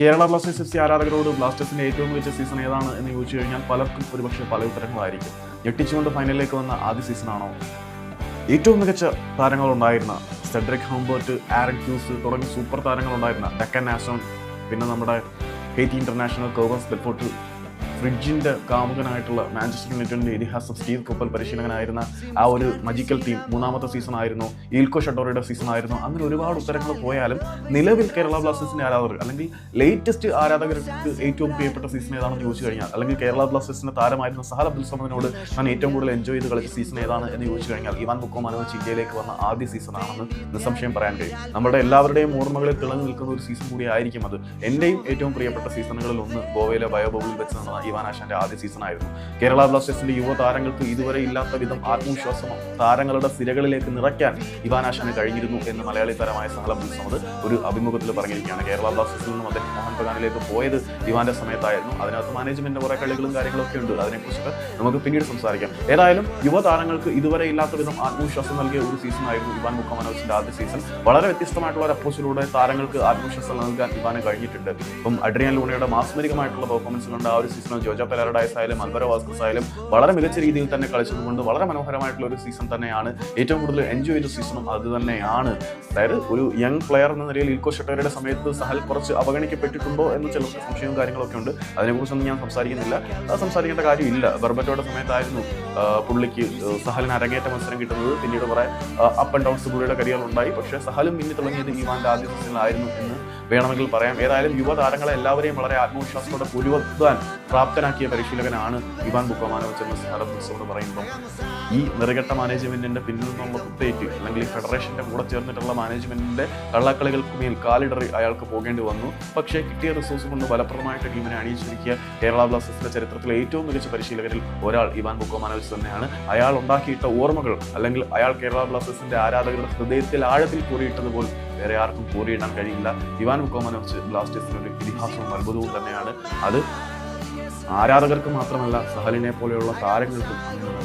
Kerala Blasters F C ആരാധകരോട് ബ്ലാസ്റ്റേഴ്സിന്റെ ഏറ്റവും മികച്ച സീസൺ ഏതാണ് എന്ന് ചോദിച്ചു കഴിഞ്ഞാൽ പലർക്കും ഒരുപക്ഷെ പല ഉത്തരങ്ങളായിരിക്കും. ഞെട്ടിച്ചുകൊണ്ട് ഫൈനലിലേക്ക് വന്ന ആദ്യ സീസണാണോ? ഏറ്റവും മികച്ച താരങ്ങളുണ്ടായിരുന്ന സെഡ്രിക് ഹംബർട്ട്, ആരൻ ഹ്യൂസ് തുടങ്ങിയ സൂപ്പർ താരങ്ങളുണ്ടായിരുന്ന ഡക്കൻ ആസ്റ്റൺ, പിന്നെ നമ്മുടെ ഹെയ്റ്റി ഇന്റർനാഷണൽ കോവൻസ് ബെൽഫോർട്ട്, ഫ്രിഡ്ജിന്റെ കാമുകനായിട്ടുള്ള മാഞ്ചസ്റ്റർ യുണൈറ്റഡിന്റെ ഇതിഹാസം സ്റ്റീവ് കോപ്പൽ പരിശീലകനായിരുന്ന ആ ഒരു മജിക്കൽ ടീം മൂന്നാമത്തെ സീസൺ ആയിരുന്നു, ഈൽക്കോ ഷട്ടോറിയുടെ സീസൺ ആയിരുന്നു. അങ്ങനെ ഒരുപാട് ഉത്തരങ്ങൾ പോയാലും നിലവിൽ കേരള ബ്ലാസ്റ്റേഴ്സിന്റെ ആരാധകർ അല്ലെങ്കിൽ ലേറ്റസ്റ്റ് ആരാധകർക്ക് ഏറ്റവും പ്രിയപ്പെട്ട സീസൺ ഏതാണെന്ന് ചോദിച്ചു കഴിഞ്ഞാൽ, അല്ലെങ്കിൽ കേരള ബ്ലാസ്റ്റേഴ്സിന്റെ താരമായിരുന്ന സഹൽ അബ്ദുൽ സമദിനോട് ഞാൻ ഏറ്റവും കൂടുതൽ എൻജോയ് ചെയ്ത് കളിച്ച സീസൺ ഏതാണ് എന്ന് ചോദിച്ചു കഴിഞ്ഞാൽ ഇവാൻ ബുക്കോമാനോവിച്ച് ഇന്ത്യയിലേക്ക് വന്ന ആദ്യ സീസൺ ആണെന്ന് നിസ്സംശയം പറയാൻ കഴിയും. നമ്മുടെ എല്ലാവരുടെയും ഓർമ്മകളിൽ തിളങ്ങി നിൽക്കുന്ന ഒരു സീസൺ കൂടി ആയിരിക്കും അത്. എന്റെയും ഏറ്റവും പ്രിയപ്പെട്ട സീസണുകളിൽ ഒന്ന് ഗോവയിലെ ബയോബബിളിൽ വെച്ച് നടന്ന ഇവാൻ ആശാന്റെ ആദ്യ സീസൺ ആയിരുന്നു. കേരള ബ്ലാസ്റ്റേഴ്സിന്റെ യുവ താരങ്ങൾക്ക് ഇതുവരെ ഇല്ലാത്ത വിധം ആത്മവിശ്വാസം താരങ്ങളുടെ സിരകളിലേക്ക് നിറയ്ക്കാൻ ഇവാൻ ആശാന് കഴിഞ്ഞിരുന്നു എന്ന് മലയാളി താരമായ സഹൽ അബ്ദുൽ സമദ് ഒരു അഭിമുഖത്തിൽ പറഞ്ഞിരിക്കുകയാണ്. കേരള ബ്ലാസ്റ്റേഴ്സിൽ നിന്നും അദ്ദേഹം മോഹൻ ബഗാനിലേക്ക് പോയത് ഇവാന്റെ സമയത്തായിരുന്നു. അതിനകത്ത് മാനേജ്മെന്റിന്റെ കുറെ കളികളും കാര്യങ്ങളൊക്കെ ഉണ്ട്, അതിനെക്കുറിച്ചൊക്കെ നമുക്ക് പിന്നീട് സംസാരിക്കാം. ഏതായാലും യുവ താരങ്ങൾക്ക് ഇതുവരെ ഇല്ലാത്ത വിധം ആത്മവിശ്വാസം നൽകിയ ഒരു സീസൺ ആയിരുന്നു ഇവാൻ ബുക്കോമാനോവിച്ചിന്റെ ആദ്യ സീസൺ. വളരെ വ്യത്യസ്തമായിട്ടുള്ള ഒരു അപ്രോച്ചിലൂടെ താരങ്ങൾക്ക് ആത്മവിശ്വാസം നൽകാൻ ഇവാന് കഴിഞ്ഞിട്ടുണ്ട്. ഇപ്പം അഡ്രിയാൻ ലൂണയുടെ മാസ്മരികമായിട്ടുള്ള പെർഫോമൻസ് കണ്ട ആ ഒരു സീസണിൽ ജോജോ പെരാഡൈസ് ആയാലും അൽവരോ വാസ്കസ് ആയാലും വളരെ മികച്ച രീതിയിൽ തന്നെ കളിച്ചതുകൊണ്ട് വളരെ മനോഹരമായിട്ടുള്ള ഒരു സീസൺ തന്നെയാണ്. ഏറ്റവും കൂടുതൽ എൻജോയ് ചെയ്ത സീസണും അത് തന്നെയാണ്. അതായത് ഒരു യങ് പ്ലെയർ എന്ന നിലയിൽ ഈൽക്കോ ഷട്ടോറിയുടെ സമയത്ത് സഹൽ കുറച്ച് അവഗണിക്കപ്പെട്ടിട്ടുണ്ടോ എന്ന് ചിലർക്ക് സംശയവും കാര്യങ്ങളൊക്കെ ഉണ്ട്. അതിനെക്കുറിച്ചൊന്നും ഞാൻ സംസാരിക്കുന്നില്ല, സംസാരിക്കേണ്ട കാര്യമില്ല. ബർബറ്റോയുടെ സമയത്തായിരുന്നു പുള്ളിക്ക് സഹലിന് അരങ്ങേറ്റ മത്സരം കിട്ടുന്നത്. പിന്നീട് കുറെ അപ്പ് ആൻഡ് ഡൗൺസ് പുള്ളിയുടെ കരിയർ ഉണ്ടായി. പക്ഷേ സഹലും പിന്നിൽ തുടങ്ങിയത് ഇവാന്റെ ആദ്യ സീസണിലായിരുന്നു എന്ന് വേണമെങ്കിൽ പറയാം. ഏതായാലും യുവതാരങ്ങളെ എല്ലാവരെയും വളരെ ആത്മവിശ്വാസത്തോടെ പുലിവെത്താൻ പ്രാപ്തനാക്കിയ പരിശീലകനാണ് ഇവാൻ ബുക്കോമാനോവിച്ച് എന്ന് സഹൽ അബ്ദുൽ സമദ് പറയുമ്പോൾ ഈ നിറകെട്ട മാനേജ്മെന്റിന്റെ പിന്നിൽ നിന്നുള്ള കുത്തേറ്റ് അല്ലെങ്കിൽ ഫെഡറേഷന്റെ കൂടെ ചേർന്നിട്ടുള്ള മാനേജ്മെന്റിന്റെ കള്ളക്കളികൾക്ക് മേൽ കാലിടറി അയാൾക്ക് പോകേണ്ടി വന്നു. പക്ഷേ കിട്ടിയ റിസോഴ്സ് കൊണ്ട് ഫലപ്രദമായിട്ട് ടീമിനെ അണിയിച്ചൊരുക്കിയ കേരള ബ്ലാസ്റ്റേഴ്സിന്റെ ചരിത്രത്തിലെ ഏറ്റവും മികച്ച പരിശീലകരിൽ ഒരാൾ ഇവാൻ ബുക്കോമാനോവിച്ച് തന്നെയാണ്. അയാൾ ഉണ്ടാക്കിയിട്ട ഓർമ്മകൾ അല്ലെങ്കിൽ അയാൾ കേരള ബ്ലാസ്റ്റേഴ്സിന്റെ ആരാധകരുടെ ഹൃദയത്തിൽ ആഴത്തിൽ കൂറിയിട്ടതുപോലെ വേറെ ആർക്കും കൂറിയിടാൻ കഴിയില്ല. ഇവാൻ ബുക്കോമാനോവിച്ച് ബ്ലാസ്റ്റേഴ്സിന്റെ ഒരു ഇതിഹാസവും അത്ഭുതവും തന്നെയാണ്. അത് ആരാധകർക്ക് മാത്രമല്ല, സഹലിനെ പോലെയുള്ള താരങ്ങൾക്കും അങ്ങനെ